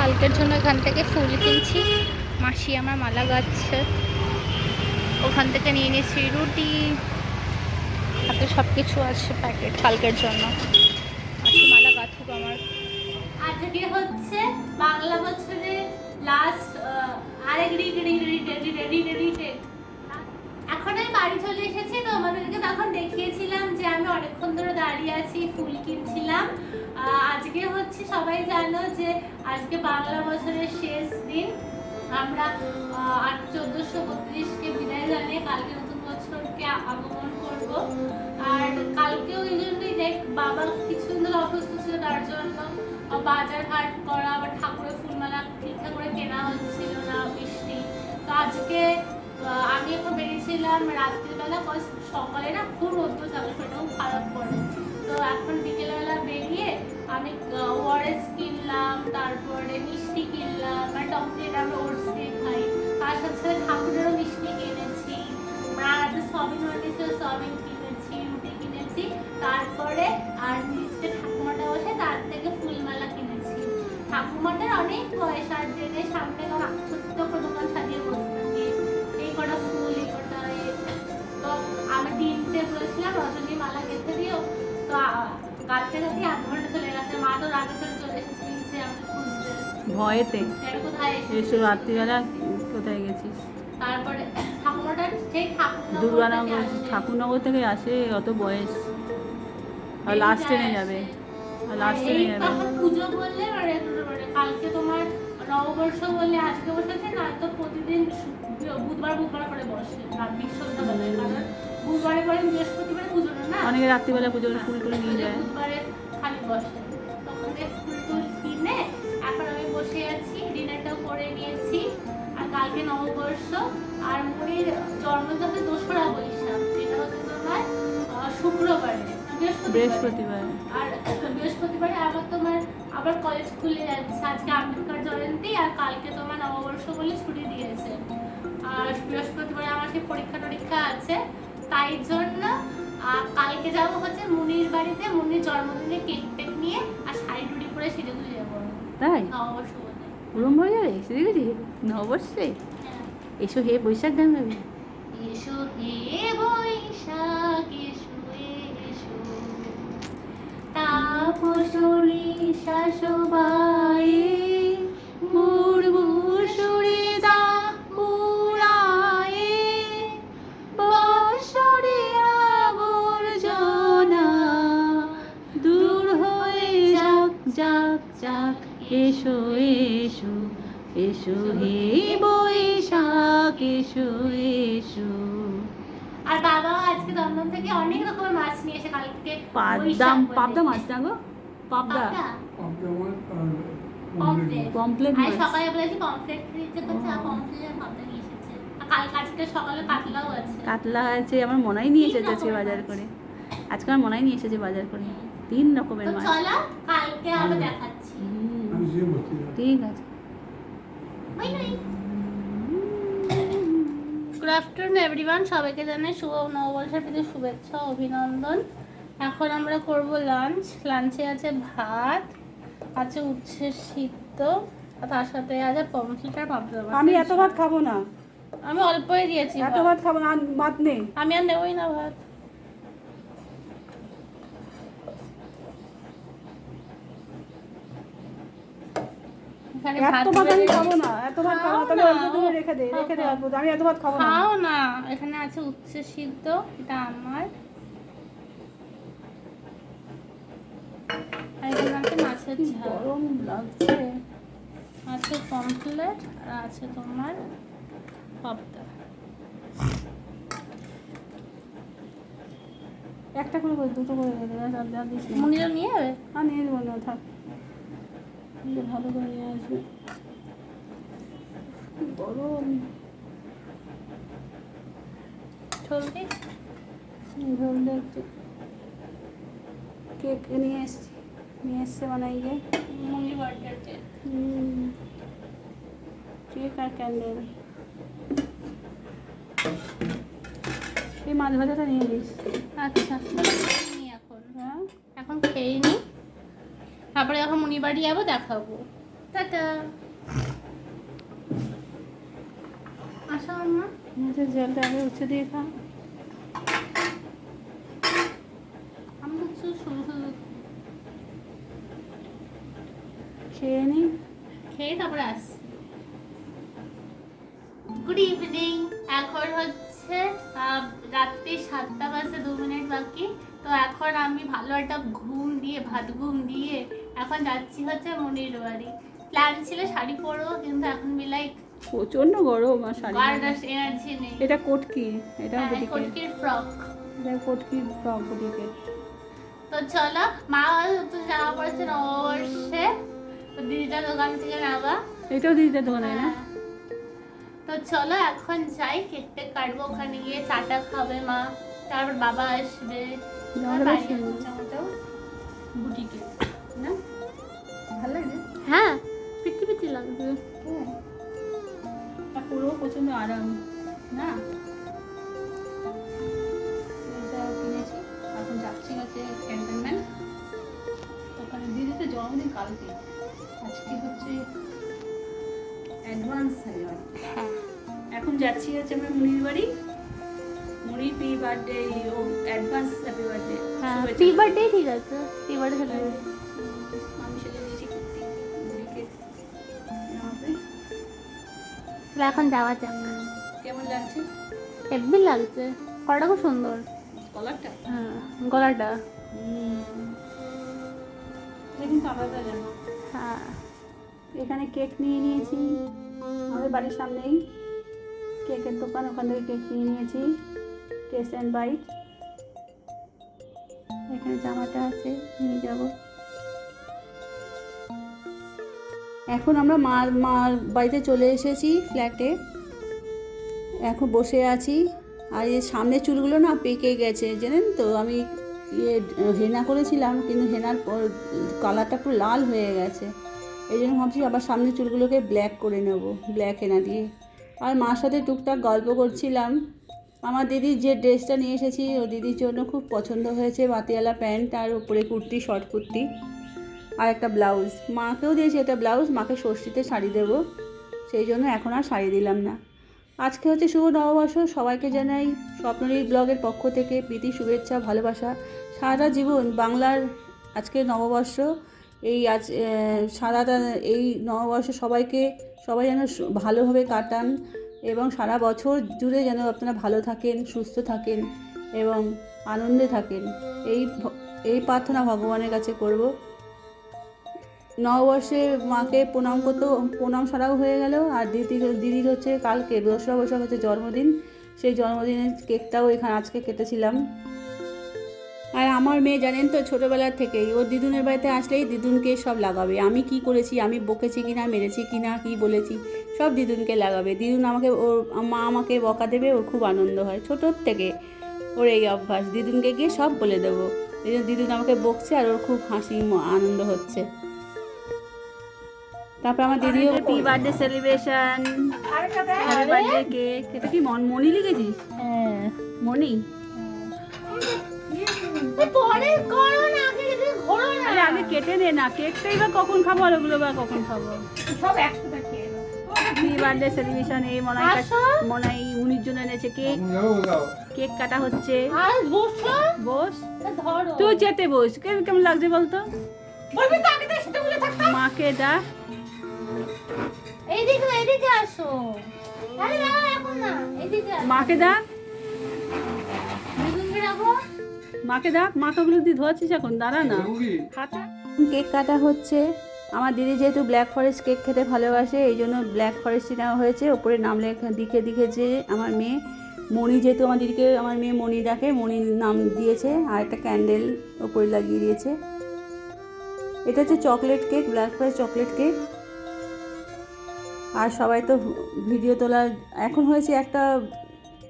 কালকের জন্য এখান থেকে ফুল কিনছি। মাসি আমার মালা গাচ্ছে, ওখান থেকে নিয়ে নিয়েছি রুটি, হাতে সব কিছু আছে প্যাকেট কালকের জন্য। মাসি মালা গাছুক আমার। আজকে হচ্ছে বাংলা বছরের লাস্ট আরেক এখন আমি বাড়ি চলে এসেছি। তো আমাদেরকে তখন দেখিয়েছিলাম যে আমি অনেকক্ষণ ধরে দাঁড়িয়ে আছি, ফুল কিনছিলাম। আজকে হচ্ছে সবাই জানো যে আজকে বাংলা বছরের শেষ দিন। আমরা 1432কে বিদায় জানিয়ে কালকে নতুন বছরকে আগমন করব। আর কালকে ওই জন্যই দেখ বাবা কিছুদিন ধরে অসুস্থ ছিল, তার জন্য বাজার হাট করা, আবার ঠাকুরের ফুলমালা ঠিকঠাক করে কেনা হচ্ছিল না, বৃষ্টি। তো আজকে আমি এখন বেরিয়েছিলাম রাত্রিবেলা, সকালে না খুব রোদ্দুর থাকে, সেটাও খারাপ করে। তো এখন বিকেলবেলা বেরিয়ে আমি ওআরএস কিনলাম, তারপরে মিষ্টি কিনলাম, মানে টক দিয়ে আমরা ওটস দিয়ে খাই, তার সাথে সাথে ঠাকুরেরও মিষ্টি কিনেছি, রাতে সবিন বানিয়েছিল সবিন কিনেছি, রুটি কিনেছি, তারপরে আর নিচে ঠাকুমাটা বসে তার থেকে ফুলমালা কিনেছি। ঠাকুমাটার অনেক বয়স, আর ট্রেনের সামনে ছোট্ট করে দোকান সাজিয়ে বসে থাকে, এই কটা ফুল এই কটা। তো আমি 3টে বলেছিলাম রজনী মালা গেঁথে দিও, তো গাছতে গাছে 8 ঘন্টা চলে গেছে। মা তো রাতে চলে এসেছে নিচে আমাকে খুঁজতে ভয়েতে। কোথায় এসে রাত্রিবেলা কোথায় গেছিস? তারপরে ঠাকুমাটা সেই দুর্গানগর ঠাকুরনগর থেকে আসে, অত বয়স, আর লাস্ট ট্রেনে যাবে, আর লাস্ট ট্রেনে যাবে। এখন পুজো বললে মানে কালকে তোমার নববর্ষ বললে আজকে বসেছে না, তো প্রতিদিন বুধবার করে বসে বিশ্ববিদ্যালয়ে, কারণ বুধবারে পরে বৃহস্পতিবারে পুজোটা না, অনেকে রাত্রিবেলা পুজোর ফুল টুল নিয়ে যায়, বুধবারে খালি বসে। তখন ফুল টুল কিনে এখন আমি বসে আছি, ডিনারটাও করে নিয়েছি। আর কালকে নববর্ষ, আর মুনির জন্মদিন হচ্ছে 2রা বৈশাখ, যেটা হচ্ছে তোমার শুক্রবারে, বৃহস্পতিবার। আর বৃহস্পতিবারে আবার তোমার আবার কলেজ খুলে যাচ্ছে। আজকে আম্বেদকর জয়ন্তী, আর কালকে তোমার নববর্ষ বলে ছুটি দিয়েছে। আর বৃহস্পতিবারে আমার সেই পরীক্ষা আছে, তাই জন্য কালকে যাবো হচ্ছে মুনির বাড়িতে, মুনির জন্মদিনে কেক টেক নিয়ে, আর শাড়ি টুড়ি পরে সেজে গুজে যাবো। তাই নববর্ষ বলে ওরম হয়ে যাবে, সেদিকে গেছি নববর্ষে। এসো হে বৈশাখ গান গাবি। এসো হে বৈশাখ এসো এসো, তাপসী শাসবায়ে মুর্মুষুরে দা পুরায়ে, বৎসরে আবর্জনা দূর হয়ে যাক যাক যাক, এসো এসো এসো হে বৈশাখ এসো এসো। আর বাবা আজকে দমদম থেকে অনেক রকমের মাছ নিয়ে এসে কালকে পাবদা মাছ না গো, পাবদা পমপ্লেট আর মাছ। সকালে বলেছি পমফ্রেট দিতে করছে, আর পমফ্রেট পাবদা নিয়ে এসেছে। আর কালকে আজকে সকালে কাতলাও আছে। কাতলা আছে, আমার মনাই নিয়ে এসেছে আজকে বাজার করে, আজকে আমার মনাই নিয়ে এসেছে বাজার করে 3 রকমের তো মাছ। চলো কালকে আবার দেখাচ্ছি। ঠিক আছে। গুড আফটারনুন এভরিওয়ান, সবাইকে জানাই শুভ নববর্ষের প্রতি শুভেচ্ছা অভিনন্দন। এখন আমরা করব লাঞ্চ। লাঞ্চে আছে ভাত, আছে উচ্ছে সিদ্ধ, আর তার সাথে আছে পমফ্রেট আর পাবদা মাছ। আমি এত ভাত খাবো না, আমি অল্পই দিয়েছি এত ভাত খাবো না, ভাত নেই। আমি আর নেবই না ভাত। এত ভাত আমি খাবো না, এত ভাত খাবো না, তাহলে অল্প তুমি রেখে দে অল্প, আমি এত ভাত খাবো না। খাও না, এখানে আছে উচ্ছে সিদ্ধ, এটা আমার, আর এখানে আছে মাছের ঝাল, গরম লাগছে। আছে পমফ্রেট, আর আছে তোমার পাবদা। একটা করে দুটো করে দিস। মুনিরা নিয়ে যাবে? আর নিয়ে যাবো না, থাক, ভালো করে নিয়ে আসবে। গরম চলবে। ধরলে একটু কেক নিয়ে এসছে বানাই যে মুনি বার্থডে কেক। কেক আর ক্যান্ডেল। এই মাছ ভাজাটা নিয়ে নিস। আচ্ছা এখন খেয়ে নি, তারপরে যখন মুনি বাড়ি যাবো দেখাবো। টাটা। আসো আম্মা। মাছের জলটা আগে উচ্ছে দিয়ে খা। আমি হচ্ছে শুধু শুধু খেয়ে নি। খেয়ে তারপরে আসছি। Good evening. এখন হচ্ছে রাত্রি 7টা বাজে 2 মিনিট বাকি। তো এখন আমি ভালো একটা ঘুম দিয়ে ভাত ঘুম দিয়ে এখন যাচ্ছি হচ্ছে মনির বাড়ি। প্ল্যান ছিল শাড়ি পরবো, কিন্তু এখন মিলাই প্রচন্ড গরম আর শাড়ি। এনার্জি নেই। এটা কোট কি? এটা বুটিকের। কোটকির ফ্রক। এটা কোট কি ফ্রক বুটিকের। তো চলো, মা নতুন জামা পড়েছে নববর্ষে, তো দিদিটার দোকান থেকে নেওয়া। এটাও দিদিদের দোকানে না? হ্যাঁ। তো চলো এখন যাই, কেক টেক কাটবো, ওখানে গিয়ে চাটা খাবে মা, তারপর বাবা আসবে। জামাটা বেশ সুন্দর। জামাটাও বুটিকে না, ভালো লাগে। হ্যাঁ পিটি পিটি লাগবে। আর পুরো প্রচন্ড আরাম না। এটা কিনেছি, এখন যাচ্ছি হচ্ছে ক্যান্টনমেন্ট। ওখানে দিদিতে জন্মদিন কালকে, আজকে হচ্ছে অ্যাডভান্স হ্যাঁ। এখন যাচ্ছি হচ্ছে আমরা মুনির বাড়ি। মুনির প্রি বার্থডে, ও অ্যাডভান্স হ্যাপি বার্থডে। হ্যাঁ প্রি বার্থডে ঠিক আছে, প্রি বার্থডে খেলে আমি সেজে নিয়েছি কুর্তি মুনিকে জামাতে। এখন যাওয়া যাক। কেমন লাগছে হেভি লাগছে, কলটা খুব সুন্দর। কলারটা? হ্যাঁ গলাটা। কিন্তু আলাদা জানো। হ্যাঁ এখানে কেক নিয়ে নিয়েছি, আমাদের বাড়ির সামনেই কেকের দোকান, ওখান থেকে কেক নিয়ে নিয়েছি, টেস্ট অ্যান্ড বাইট। এখানে জামাটা আছে, নিয়ে যাব। এখন আমরা মার বাড়িতে চলে এসেছি, ফ্ল্যাটে এখন বসে আছি। আর এই সামনের চুলগুলো না পেকে গেছে জানেন তো। আমি হেনা করেছিলাম, কিন্তু হেনার পর কালারটা পুরো লাল হয়ে গেছে। এই জন্য ভাবছি আবার সামনের চুলগুলোকে ব্ল্যাক করে নেব, ব্ল্যাক হেনা দিয়ে। আর মার সাথে টুকটাক গল্প করছিলাম। আমার দিদির যে ড্রেসটা নিয়ে এসেছি, ও দিদির জন্য খুব পছন্দ হয়েছে, বাতিয়ালা প্যান্ট আর উপরে কুর্তি, শর্ট কুর্তি আর একটা ব্লাউজ। মাকেও দিয়েছি একটা ব্লাউজ, মাকে ষষ্ঠীতে শাড়ি দেবো, সেই জন্য এখন আর শাড়ি দিলাম না। আজকে হচ্ছে শুভ নববর্ষ, সবাইকে জানাই স্বপ্নলীল ব্লগের পক্ষ থেকে প্রীতি, শুভেচ্ছা, ভালোবাসা। সারা জীবন বাংলার আজকে নববর্ষ, এই আজ সারাটা এই নববর্ষ সবাই যেন ভালোভাবে কাটান এবং সারা বছর জুড়ে যেন আপনারা ভালো থাকেন, সুস্থ থাকেন এবং আনন্দে থাকেন, এই প্রার্থনা ভগবানের কাছে করব। নববর্ষে মাকে প্রণাম সারাও হয়ে গেল। আর দিদির হচ্ছে কালকে 2রা বৈশাখ হচ্ছে জন্মদিন, সেই জন্মদিনের কেকটাও এখানে আজকে কেটেছিলাম। আর আমার মেয়ে জানেন তো, ছোটোবেলার থেকেই ওর দিদুনের বাড়িতে আসলেই দিদুনকে সব লাগাবে। আমি কি করেছি, আমি বকেছি কিনা, মেরেছি কিনা, কি বলেছি, সব দিদুনকে লাগাবে। দিদুন ওর মা আমাকে বকা দেবে, ওর খুব আনন্দ হয় ছোটোর থেকে ওর এই অভ্যাস। দিদুনকে গিয়ে সব বলে দেবো, এই জন্য দিদুন আমাকে বকছে আর ওর খুব হাসি আনন্দ হচ্ছে। তারপর আমার দিদিও pre birthday celebration, happy birthday cake. এটা কি মনি লিখেছিস? হ্যাঁ মনি? পরে করো না, আগে যদি ঘোরো না। আরে আগে কেটে দে না, কেকটাই বা কখন খাবো আর ওগুলো বা কখন খাবো? সব একসাথে খেয়ে নাও। প্রি বার্থডে সেলিব্রেশন এই মনাই উনির জন্য এনেছে কেক। কেক কাটা হচ্ছে। আর বসো, বস, ধরো। তুই যেতে বস। কেমন লাগছে বলতো? বলবি তো আগে থেকে সেটা বলে থাকতাম। মাকে ডাক। এইদিকে আসো। আরে না এখন না, এইদিকে আসো। মাকে ডাক, দিদুনকে রাখো। মাকে ডাক। মাকে ওগুলো দিয়ে ধোয়াচ্ছিস এখন, দাঁড়া না। কেক কাটা হচ্ছে। আমার দিদি যেহেতু ব্ল্যাক ফরেস্ট কেক খেতে ভালোবাসে, এই জন্য ব্ল্যাক ফরেস্টই নেওয়া হয়েছে। ওপরে নাম লিখেছে আমার মেয়ে মণি, যেহেতু আমার মেয়ে মণি ডাকে, মণির নাম দিয়েছে। আর একটা ক্যান্ডেল ওপরে লাগিয়ে দিয়েছে। এটা হচ্ছে chocolate cake, black forest chocolate cake. আর সবাই তো ভিডিও তোলা এখন হয়েছে একটা,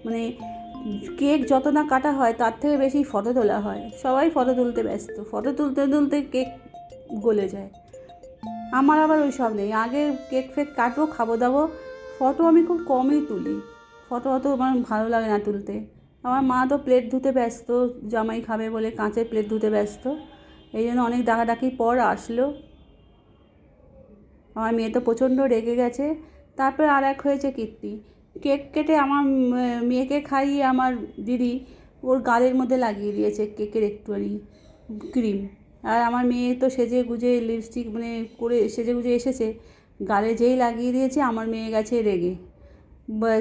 মানে কেক যত না কাটা হয় তার থেকে বেশি ফটো তোলা হয়। সবাই ফটো তুলতে ব্যস্ত, ফটো তুলতে কেক গলে যায়। আমার আবার ওই সব নেই, আগে কেক ফেক কাটবো, খাবো দাবো। ফটো আমি খুব কমই তুলি, ফটো অত আমার ভালো লাগে না তুলতে। আমার মা তো প্লেট ধুতে ব্যস্ত, জামাই খাবে বলে কাঁচের প্লেট ধুতে ব্যস্ত, এই জন্য অনেক ডাকাডাকি পর আসলো। আমার মেয়ে তো প্রচণ্ড রেগে গেছে। তারপর আর এক হয়েছে কীর্তি, কেক কেটে আমার মেয়েকে খাইয়ে আমার দিদি ওর গালের মধ্যে লাগিয়ে দিয়েছে কেকের একটুখানি ক্রিম। আর আমার মেয়ে তো সেজে গুজে লিপস্টিক মানে করে সেজে গুজে এসেছে, গালে যেই লাগিয়ে দিয়েছে আমার মেয়ে গেছে রেগে,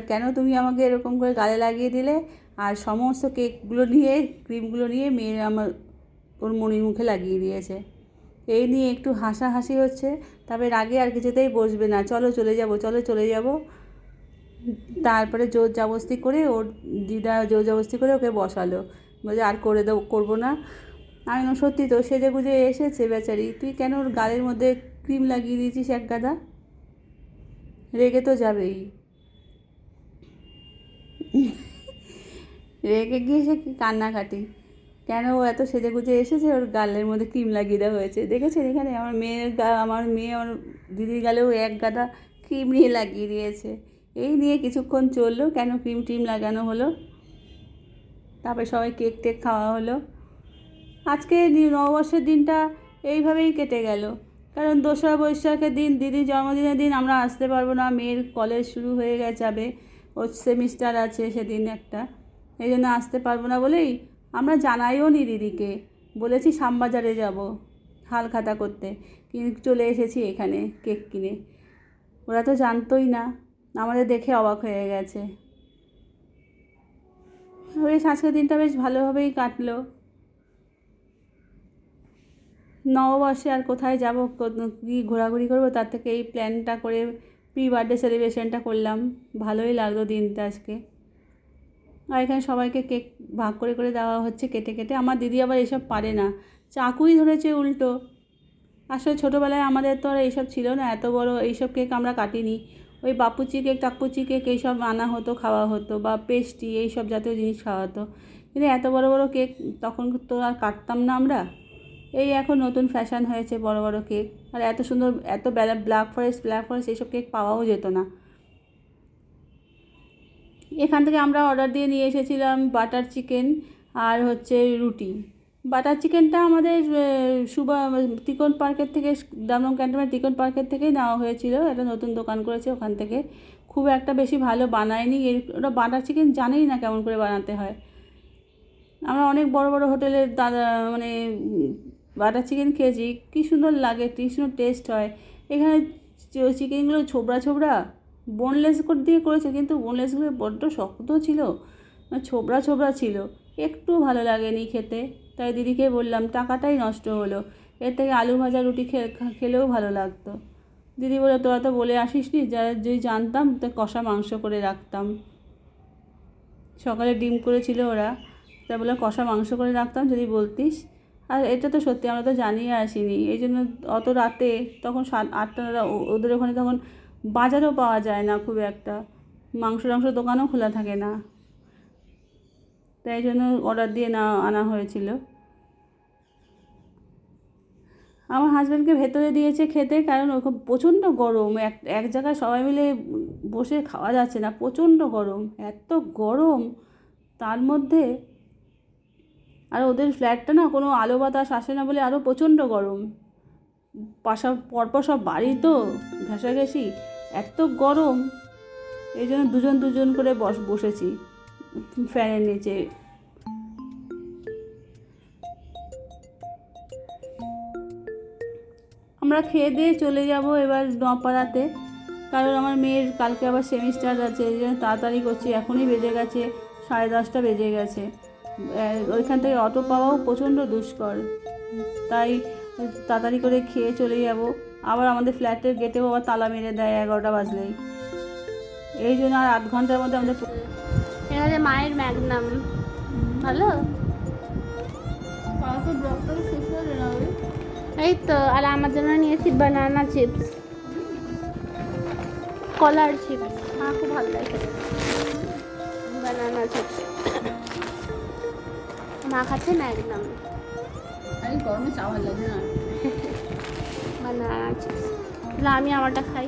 কেন তুমি আমাকে এরকম করে গালে লাগিয়ে দিলে। আর সমস্ত কেকগুলো নিয়ে ক্রিমগুলো নিয়ে মেয়ে আমার ওর মনির মুখে লাগিয়ে দিয়েছে। এই নিয়ে একটু হাসাহাসি হচ্ছে, তবে রাগে আর কিছুতেই বসবে না, চলো চলে যাব, চলো চলে যাব। তারপরে জোর জবরদস্তি করে ওর দিদা জোর জবরদস্তি করে ওকে বসালো, বলছে আর করবো না। আমি বললাম সত্যি তো সেজে গুজে এসেছে বেচারি, তুই কেন ওর গালের মধ্যে ক্রিম লাগিয়ে দিয়েছিস এক গাদা, রেগে তো যাবেই। রেগে গিয়ে সে কান্নাকাটি, কেন ও এত সেজে গুজে এসেছে ওর গালের মধ্যে ক্রিম লাগিয়ে দেওয়া হয়েছে। দেখেছেন এখানে আমার মেয়ে আমার দিদির গালেও এক গাদা ক্রিম নিয়ে লাগিয়ে দিয়েছে। এই নিয়ে কিছুক্ষণ চললো, কেন ক্রিম টিম লাগানো হলো। তারপরে সবাই কেক টেক খাওয়া হলো। আজকে নববর্ষের দিনটা এইভাবেই কেটে গেল, কারণ 2রা বৈশাখের দিন দিদির জন্মদিনের দিন আমরা আসতে পারবো না, মেয়ের কলেজ শুরু হয়ে যাবে, ওর সেমিস্টার আছে সেদিন একটা, এই জন্য আসতে পারবো না বলেই আমরা জানাইও নি দিদিকে, বলেছি শ্যামবাজারে যাব হালখাতা করতে, কিন্তু চলে এসেছি এখানে কেক কিনে। ওরা তো জানতোই না, আমাদের দেখে অবাক হয়ে গেছে। ওই আজকের দিনটা বেশ ভালোভাবেই কাটলো। নববর্ষে আর কোথায় যাব, কী ঘোরাঘুরি করবো, তার থেকে এই প্ল্যানটা করে প্রি বার্থডে সেলিব্রেশনটা করলাম, ভালোই লাগলো দিনটা আজকে। আর এখানে সবাইকে কেক ভাগ করে করে দেওয়া হচ্ছে কেটে কেটে। আমার দিদি আবার এসব পারে না, চাকুই ধরেছে উল্টো। আসলে ছোটোবেলায় আমাদের তো আর এইসব ছিল না, এত বড় এইসব কেক আমরা কাটিনি। ওই বাপুচি কেক টাপুচি কেক এইসব আনা হতো, খাওয়া হতো, বা পেস্ট্রি এইসব জাতীয় জিনিস খাওয়া হতো, কিন্তু এত বড় বড় কেক তখন তো আর কাটতাম না আমরা। এই এখন নতুন ফ্যাশন হয়েছে বড় বড় কেক, আর এত সুন্দর এত ব্ল্যাক ফরেস্ট এইসব কেক পাওয়াও যেত না। এখান থেকে আমরা অর্ডার দিয়ে নিয়ে এসেছিলাম বাটার চিকেন আর হচ্ছে রুটি। বাটার চিকেনটা আমাদের তিকন পার্কের থেকে, দমদম ক্যান্টনমেন্ট তিকন পার্কের থেকেই নেওয়া হয়েছিল, একটা নতুন দোকান করেছে ওখান থেকে, খুব একটা বেশি ভালো বানায়নি। ওরা বাটার চিকেন জানেই না কেমন করে বানাতে হয়। আমরা অনেক বড় বড় হোটেলের মানে বাটার চিকেন খেয়েছি, কী সুন্দর লাগে, কী সুন্দর টেস্ট হয়। এখানে চিকেনগুলো ছোবড়া ছোবড়া, বোনলেস দিয়ে করেছে, কিন্তু বোনলেসগুলো বড্ড শক্ত ছিল, ছোবড়া ছোবড়া ছিল, একটু ভালো লাগেনি খেতে। তাই দিদিকে বললাম টাকাটাই নষ্ট হলো, এর থেকে আলু ভাজা রুটি খেলেও ভালো লাগতো। দিদি বলে তোরা তো বলে আসিস নি, যদি জানতাম তো কষা মাংস করে রাখতাম। সকালে ডিম করেছিল ওরা, তা বলে কষা মাংস করে রাখতাম যদি বলতিস। আর এটা তো সত্যি আমরা তো জানিয়ে আসিনি, এই জন্য অত রাতে তখন 7-8টা, ওদের ওখানে তখন বাজারও পাওয়া যায় না খুব একটা, মাংস দোকানও খোলা থাকে না, তাই জন্য অর্ডার দিয়ে আনা হয়েছিল। আমার হাজব্যান্ডকে ভেতরে দিয়েছে খেতে, কারণ ওখানে প্রচণ্ড গরম, এক জায়গায় সবাই মিলে বসে খাওয়া যাচ্ছে না, প্রচণ্ড গরম, এত গরম তার মধ্যে। আর ওদের ফ্ল্যাটটা না কোনো আলো বাতাস আসে না বলে আরও প্রচণ্ড গরম, পরপর সব বাড়ি তো ঘেঁষাঘেঁষি, এত গরম, এই জন্য দুজন করে বসেছি ফ্যানের নিচে। আমরা খেয়ে দিয়ে চলে যাব এবার নপাড়াতে, কারণ আমার মেয়ের কালকে আবার সেমিস্টার আছে, এই জন্য তাড়াতাড়ি করছি। এখনই বেজে গেছে 10:30 বেজে গেছে, ওইখান থেকে অটো পাওয়াও প্রচণ্ড দুষ্কর, তাই তাড়াতাড়ি করে খেয়ে চলে যাব। আবার আমাদের ফ্ল্যাটের গেটেও আবার তালা মেরে দেয় 11টা বাজলেই, এই জন্য আর 8 ঘন্টার মধ্যে আমাদের। এটা হচ্ছে মায়ের ম্যাগনাম, ভালো এই তো। আর আমার জন্য নিয়েছি বানানা চিপস, কলার চিপস, আমার খুব ভালো লাগে বানানা চিপস। মা খাচ্ছে ম্যাগনাম, এই গরমে চা ভালো লাগে না, বানানা চিপস। আমি আমারটা খাই।